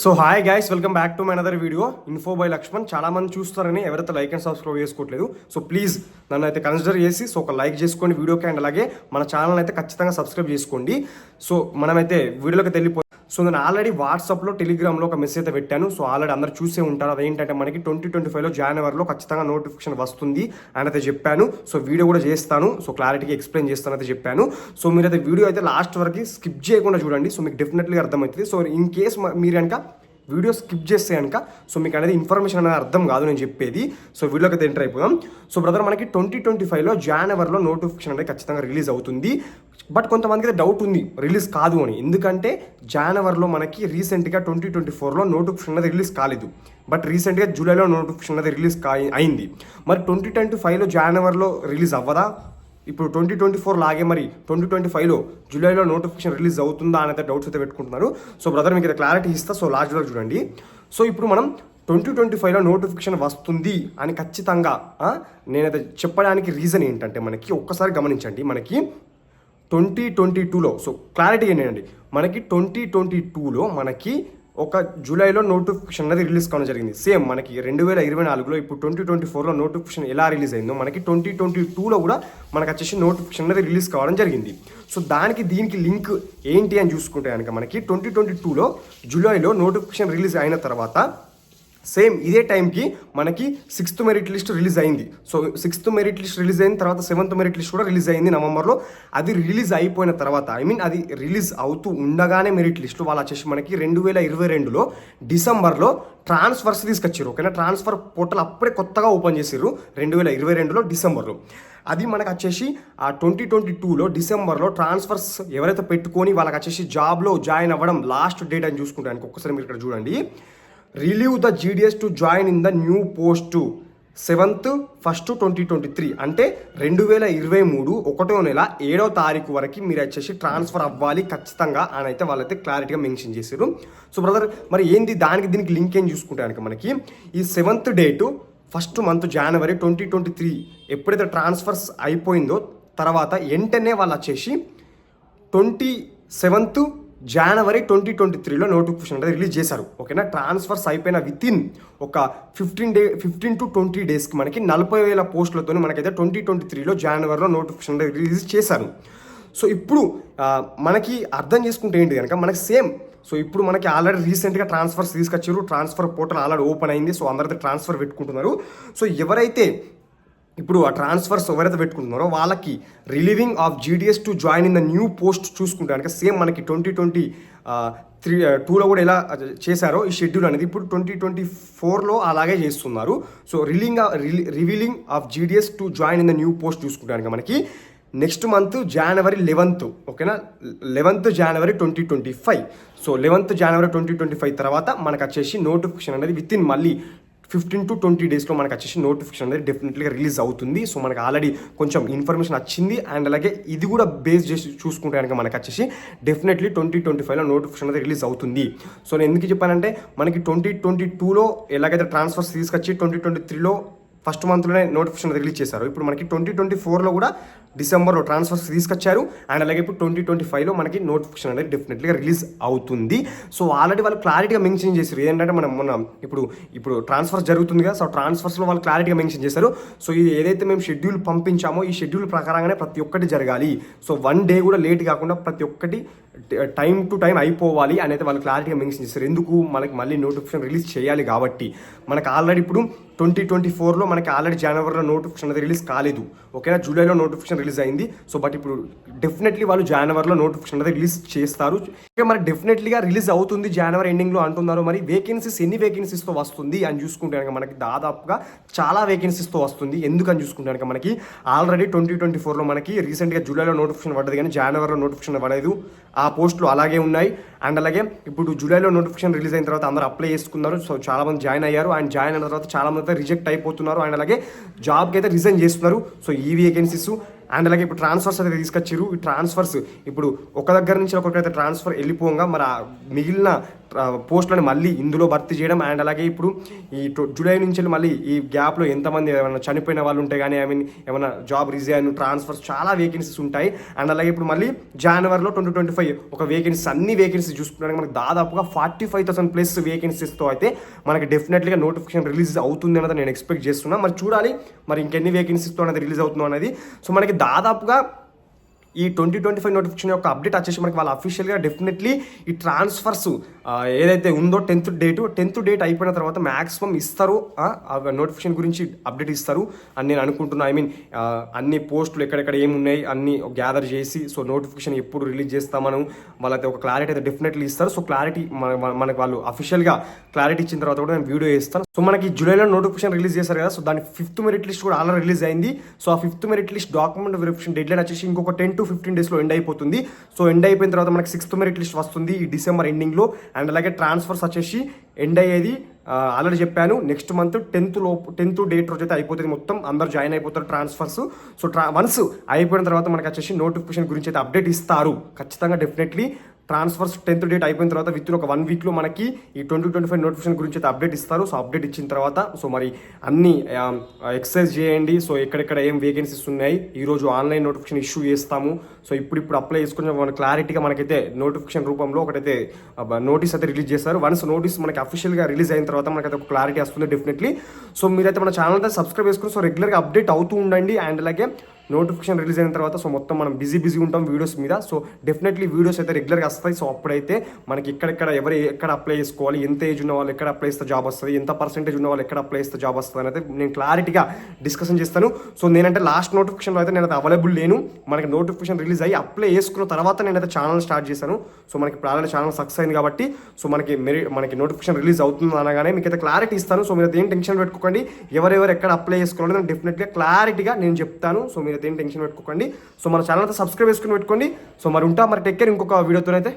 So hi guys, welcome back to my another video info by Lakshman. చాలా మంది చూస్తారని ఎవరైతే లైక్ అండ్ సబ్స్క్రైబ్ చేసుకోవట్లేదు, సో ప్లీజ్ నన్ను అయితే కన్సిడర్ చేసి సో ఒక లైక్ చేసుకోండి వీడియోకి, అండ్ అలాగే మన ఛానల్ అయితే ఖచ్చితంగా సబ్స్క్రైబ్ చేసుకోండి. సో మనమైతే వీడియోలోకి వెళ్ళిపో. సో నేను ఆల్రెడీ వాట్సాప్లో టెలిగ్రామ్లో ఒక మెసేజ్ అయితే పెట్టాను. సో ఆల్రెడీ అందరూ చూసే ఉంటారు. అదేంటంటే మనకి 2025లో జనవరిలో ఖచ్చితంగా నోటిఫికేషన్ వస్తుంది అని అయితే చెప్పాను. సో వీడియో కూడా చేస్తాను, సో క్లారిటీగా ఎక్స్ప్లెయిన్ చేస్తాను అయితే చెప్పాను. సో మీరైతే వీడియో అయితే లాస్ట్ వరకు స్కిప్ చేయకుండా చూడండి. సో మీకు డెఫినెట్లీ అర్థమవుతుంది. సో ఇన్ కేస్ మీరు కనుక వీడియో స్కిప్ చేస్తే కనుక సో మీకు అనేది ఇన్ఫర్మేషన్ అనేది అర్థం కాదు నేను చెప్పేది. సో వీడియోకి అయితే ఎంటర్ అయిపోయాం. సో బ్రదర్, మనకి 2025లో జనవరిలో నోటిఫికేషన్ అనేది ఖచ్చితంగా రిలీజ్ అవుతుంది. బట్ కొంతమందికి అయితే డౌట్ ఉంది రిలీజ్ కాదు అని. ఎందుకంటే జనవరిలో మనకి రీసెంట్గా 2024లో నోటిఫికేషన్ అనేది రిలీజ్ కాలేదు. బట్ రీసెంట్గా జూలైలో నోటిఫికేషన్ అనేది రిలీజ్ అయింది. మరి 2025లో జనవరిలో రిలీజ్ అవ్వదా? ఇప్పుడు 2024 లాగే మరి 2025లో జూలైలో నోటిఫికేషన్ రిలీజ్ అవుతుందా అనేది డౌట్స్ అయితే పెట్టుకుంటున్నారు. సో బ్రదర్, మీకు అయితే క్లారిటీ ఇస్తా. సో లాస్ట్ వరకు చూడండి. సో ఇప్పుడు మనం 2025లో నోటిఫికేషన్ వస్తుంది అని ఖచ్చితంగా నేనైతే చెప్పడానికి రీజన్ ఏంటంటే మనకి ఒక్కసారి గమనించండి. మనకి 2022లో సో క్లారిటీ ఏంటండి, మనకి 2022లో మనకి ఒక జూలైలో నోటిఫికేషన్ అనేది రిలీజ్ కావడం జరిగింది. సేమ్ మనకి 2024లో ఇప్పుడు 2024లో నోటిఫికేషన్ ఎలా రిలీజ్ అయిందో మనకి 2022లో కూడా మనకు వచ్చేసి నోటిఫికేషన్ అనేది రిలీజ్ కావడం జరిగింది. సో దీనికి లింక్ ఏంటి అని చూసుకుంటే కనుక మనకి 2022లో జూలైలో నోటిఫికేషన్ రిలీజ్ అయిన తర్వాత సేమ్ ఇదే టైంకి మనకి 6th మెరిట్ లిస్ట్ రిలీజ్ అయింది. So 6th merit list release అయిన తర్వాత 7th మెరిట్ లిస్ట్ కూడా రిలీజ్ అయింది నవంబర్లో. అది రిలీజ్ అయిపోయిన తర్వాత అది రిలీజ్ అవుతూ ఉండగానే మెరిట్ లిస్టు వాళ్ళు వచ్చేసి మనకి 2022లో డిసెంబర్లో ట్రాన్స్ఫర్స్ తీసుకొచ్చారు. ఓకేనా, ట్రాన్స్ఫర్ పోర్టల్ అప్పుడే కొత్తగా ఓపెన్ చేసారు 2022లో డిసెంబర్లో. అది మనకు వచ్చేసి ఆ 2022లో డిసెంబర్లో ట్రాన్స్ఫర్స్ ఎవరైతే పెట్టుకొని వాళ్ళకి వచ్చేసి జాబ్లో జాయిన్ అవ్వడం లాస్ట్ డేట్ అని చూసుకుంటానికి ఒక్కసారి మీరు ఇక్కడ చూడండి. Relieve the GDS to join in the new post 7th 1st 2023 అంటే 2023 1వ నెల 7వ తారీఖు వరకు మీరు వచ్చేసి ట్రాన్స్ఫర్ అవ్వాలి ఖచ్చితంగా అని అయితే వాళ్ళైతే క్లారిటీగా మెన్షన్ చేశారు. సో బ్రదర్, మరి ఏంది దీనికి లింక్ ఏం చూసుకుంటే కనుక మనకి ఈ 7th డేటు 1st మంత్ జనవరి 2023 ఎప్పుడైతే ట్రాన్స్ఫర్స్ అయిపోయిందో తర్వాత వెంటనే వాళ్ళు వచ్చేసి 27th జనవరి 2023లో నోటిఫికేషన్ అనేది రిలీజ్ చేశారు. ఓకేనా, ట్రాన్స్ఫర్స్ అయిపోయిన వితిన్ ఒక 15 to 20 డేస్కి మనకి 40,000 పోస్టులతో మనకైతే 2023లో జనవరిలో నోటిఫికేషన్ అనేది రిలీజ్ చేశారు. సో ఇప్పుడు మనకి అర్థం చేసుకుంటే ఏంటి కనుక మనకి సేమ్. సో ఇప్పుడు మనకి ఆల్రెడీ రీసెంట్గా ట్రాన్స్ఫర్స్ తీసుకొచ్చారు, ట్రాన్స్ఫర్ పోర్టల్ ఆల్రెడీ ఓపెన్ అయింది. సో అందరైతే ట్రాన్స్ఫర్ పెట్టుకుంటున్నారు. సో ఎవరైతే ఇప్పుడు ఆ ట్రాన్స్ఫర్స్ ఎవరైతే పెట్టుకుంటున్నారో వాళ్ళకి relieving of GDS to join in the new post చూసుకుంటే కనుక సేమ్ మనకి 2022లో కూడా ఎలా చేశారో ఈ షెడ్యూల్ అనేది ఇప్పుడు 2024లో అలాగే చేస్తున్నారు. So revealing of GDS to join in the new post చూసుకుంటే కనుక మనకి నెక్స్ట్ మంత్ జనవరి 11th, ఓకేనా, 11th జనవరి 2025. సో 11th జనవరి 2025 తర్వాత మనకు వచ్చేసి నోటిఫికేషన్ అనేది వితిన్ మళ్ళీ 15 to 20 డేస్లో మనకు వచ్చేసి నోటిఫికేషన్ అనేది డెఫినెట్లీగా రిలీజ్ అవుతుంది. సో మనకు ఆల్రెడీ కొంచెం ఇన్ఫర్మేషన్ వచ్చింది. అండ్ అలాగే ఇది కూడా బేస్ చేసి చూసుకుంటే కనుక మనకు వచ్చేసి డెఫినెట్లీ 2025లో నోటిఫికేషన్ అనేది రిలీజ్ అవుతుంది. సో నేను ఎందుకు చెప్పానంటే మనకి 2022లో ఎలాగైతే ట్రాన్స్ఫర్స్ తీసుకొచ్చి 2023లో 1st మంత్లోనే నోటిఫికేషన్ రిలీజ్ చేశారు. ఇప్పుడు మనకి 2024లో కూడా డిసెంబర్లో ట్రాన్స్ఫర్స్ తీసుకొచ్చారు. అండ్ అలాగే ఇప్పుడు 2025లో మనకి నోటిఫికేషన్ అనేది డెఫినెట్లీగా రిలీజ్ అవుతుంది. సో ఆల్రెడీ వాళ్ళు క్లారిటీగా మెన్షన్ చేశారు. ఏంటంటే మనం ఇప్పుడు ట్రాన్స్ఫర్స్ జరుగుతుంది కదా, సో ట్రాన్స్ఫర్స్లో వాళ్ళు క్లారిటీగా మెన్షన్ చేశారు. సో ఇది ఏదైతే మేము షెడ్యూల్ పంపించామో ఈ షెడ్యూల్ ప్రకారంగానే ప్రతి ఒక్కటి జరగాలి. సో 1 day కూడా లేట్ కాకుండా ప్రతి ఒక్కటి టైం టు టైం అయిపోవాలి అనేది వాళ్ళు క్లారిటీగా మెన్షన్ చేస్తారు. ఎందుకు మనకి మళ్ళీ నోటిఫికేషన్ రిలీజ్ చేయాలి కాబట్టి. మనకు ఆల్రెడీ ఇప్పుడు 2024లో మనకి ఆల్రెడీ జనవరిలో నోటిఫికేషన్ అనేది రిలీజ్ కాలేదు. ఓకేనా, జూలైలో నోటిఫికేషన్ రిలీజ్ అయింది. సో బట్ ఇప్పుడు డెఫినెట్లీ వాళ్ళు జనవరిలో నోటిఫికేషన్ అనేది రిలీజ్ చేస్తారు. మరి డెఫినెట్లీగా రిలీజ్ అవుతుంది జనవరి ఎండింగ్లో అంటున్నారు. మరి ఎన్ని వేకెన్సీస్తో వస్తుంది అని చూసుకుంటే కనుక మనకి దాదాపుగా చాలా వేకెన్సీస్తో వస్తుంది. ఎందుకని చూసుకుంటే కనుక మనకి ఆల్రెడీ 2024లో మనకి రీసెంట్గా జూలైలో నోటిఫికేషన్ పడ్డది కానీ జనవరిలో నోటిఫికేషన్ పడలేదు. ఆ పోస్టులు అలాగే ఉన్నాయి. అండ్ అలాగే ఇప్పుడు జూలైలో నోటిఫికేషన్ రిలీజ్ అయిన తర్వాత అందరూ అప్లై చేసుకున్నారు. సో చాలా మంది జాయిన్ అయ్యారు. అండ్ జాయిన్ అయిన తర్వాత చాలా మంది అయితే రిజెక్ట్ అయిపోతున్నారు. అండ్ అలాగే జాబ్కి అయితే రిజైన్ చేస్తున్నారు. సో ఈ వేకెన్సీస్ అండ్ అలాగే ఇప్పుడు ట్రాన్స్ఫర్స్ అయితే తీసుకొచ్చారు. ఈ ట్రాన్స్ఫర్స్ ఇప్పుడు ఒక దగ్గర నుంచి ఒకరికైతే ట్రాన్స్ఫర్ వెళ్ళిపోగా మరి ఆ మిగిలిన పోస్టులను మళ్ళీ ఇందులో భర్తీ చేయడం. అండ్ అలాగే ఇప్పుడు ఈ జూలై నుంచి మళ్ళీ ఈ గ్యాప్లో ఎంతమంది ఏమైనా చనిపోయిన వాళ్ళు ఉంటాయి కానీ ఏమైనా జాబ్ రిజైన్ ట్రాన్స్ఫర్స్ చాలా వేకెన్సీస్ ఉంటాయి. అండ్ అలాగే ఇప్పుడు మళ్ళీ జనవరిలో 2025 ఒక వేకెన్సీస్ అన్ని వేకెన్సీ చూసుకున్నాక మనకి దాదాపుగా 45,000 ప్లస్ వేకెన్సీస్తో అయితే మనకి డెఫినెట్గా నోటిఫికేషన్ రిలీజ్ అవుతుంది అనేది నేను ఎక్స్పెక్ట్ చేస్తున్నా. మరి చూడాలి మరి ఇంకెన్ని వేకెన్సీస్తో అనేది రిలీజ్ అవుతుందో అనేది. సో మనకి దాదాపుగా ఈ 2025 నోటిఫికేషన్ యొక్క అప్డేట్ వచ్చేసి మనకి వాళ్ళు అఫీషియల్గా డెఫినెట్లీ ఈ ట్రాన్స్ఫర్స్ ఏదైతే ఉందో 10th డేట్ అయిపోయిన తర్వాత మ్యాక్సిమం ఇస్తారు. నోటిఫికేషన్ గురించి అప్డేట్ ఇస్తారు అని నేను అనుకుంటున్నాను. అన్ని పోస్టులు ఎక్కడెక్కడ ఏమున్నాయి అన్ని గ్యాదర్ చేసి సో నోటిఫికేషన్ ఎప్పుడు రిలీజ్ చేస్తామని వాళ్ళైతే ఒక క్లారిటీ అయితే డెఫినెట్లీ ఇస్తారు. సో క్లారిటీ మనకి వాళ్ళు అఫీషియల్గా క్లారిటీ ఇచ్చిన తర్వాత కూడా నేను వీడియో ఇస్తాను. సో మనకి జూలైలో నోటిఫికేషన్ రిలీజ్ చేశారు కదా, సో దాని 5th మెరిట్ లిస్ట్ కూడా ఆల్రెడీ రిలీజ్ అయింది. సో ఆ 5th merit list document verification dead line వచ్చేసి ఇంకొక 10 to 15 డేస్లో ఎండ్ అయిపోతుంది. సో ఎండ్ అయిపోయిన తర్వాత మనకి 6th మెరిట్ లిస్ట్ వస్తుంది ఈ డిసెంబర్ ఎండింగ్లో. అండ్ అలాగే ట్రాన్స్ఫర్స్ వచ్చేసి ఎండ్ అయ్యేది ఆల్రెడీ చెప్పాను నెక్స్ట్ మంత్ 10th డేట్ రోజు అయితే అయిపోతుంది. మొత్తం అందరు జాయిన్ అయిపోతారు ట్రాన్స్ఫర్స్. సో వన్స్ అయిపోయిన తర్వాత మనకి వచ్చేసి నోటిఫికేషన్ గురించి అయితే అప్డేట్ ఇస్తారు ఖచ్చితంగా డెఫినెట్లీ. ట్రాన్స్ఫర్స్ 10th డేట్ అయిపోయిన తర్వాత విత్ ఇన్ ఒక 1 వీక్లో మనకి ఈ 2025 నోటిఫికేషన్ గురించి అయితే అప్డేట్ ఇస్తారు. సో అప్డేట్ ఇచ్చిన తర్వాత సో మరి అన్ని ఎక్సర్సైజ్ చేయండి. సో ఎక్కడెక్కడ ఏం వేకెన్సీస్ ఉన్నాయి ఈరోజు ఆన్లైన్ నోటిఫికేషన్ ఇష్యూ చేస్తాము. సో ఇప్పుడు అప్లై చేసుకుని మన క్లారిటీగా మనకైతే నోటిఫికేషన్ రూపంలో ఒకటైతే నోటీస్ అయితే రిలీజ్ చేస్తారు. వన్స్ నోటీస్ మనకి అఫీషియల్గా రిలీజ్ అయిన తర్వాత మనకైతే ఒక క్లారిటీ వస్తుంది డెఫినెట్లీ. సో మీరైతే మన ఛానల్ అయితే సబ్స్క్రైబ్ చేసుకుని సో రెగ్యులర్గా అప్డేట్ అవుతూ ఉండండి. అండ్ అలాగే నోటిఫికేషన్ రిలీజ్ అయిన తర్వాత సో మొత్తం మనం బిజీ ఉంటాం వీడియోస్ మీద. సో డెఫినెట్లీ వీడియోస్ అయితే రెగ్యులర్గా వస్తాయి. సో అప్పుడైతే మనకి ఎక్కడ అప్లై చేసుకోవాలి, ఎంత ఏజ్ ఉన్న వాళ్ళు ఎక్కడ అప్లై చేస్తే జాబ్ వస్తుంది, ఎంత పర్సెంటేజ్ ఉన్న వాళ్ళు ఎక్కడ అప్లై చేస్తే జాబ్ వస్తుంది అయితే నేను క్లారిటీగా డిస్కషన్ చేస్తాను. సో నేనంటే లాస్ట్ నోటిఫికేషన్లో అయితే నేనైతే అవైలబుల్ లేను. మనకి నోటిఫికేషన్ రిలీజ్ అయ్యి అప్లై చేసుకున్న తర్వాత నేనైతే ఛానల్ స్టార్ట్ చేశాను. సో మనకి ఇప్పుడు ఆల్రెడీ ఛానల్ సక్సెస్ అయింది కాబట్టి సో మనకి నోటిఫికేషన్ రిలీజ్ అవుతుంది అనగానే మీకు అయితే క్లారిటీ ఇస్తాను. సో మీరు ఏం టెన్షన్ పెట్టుకోకండి, ఎవరెవరు ఎక్కడ అప్లై చేసుకోవాలని నేను డెఫినెట్గా క్లారిటీగా నేను చెప్తాను. సో మీరు ఏం టెన్షన్ పెట్టుకోకండి. సో మన ఛానల్ అయితే సబ్స్క్రైబ్ చేసుకుని పెట్టుకోండి. సో మరి టేక్ కేర్ ఇంకొక వీడియోతోనైతే.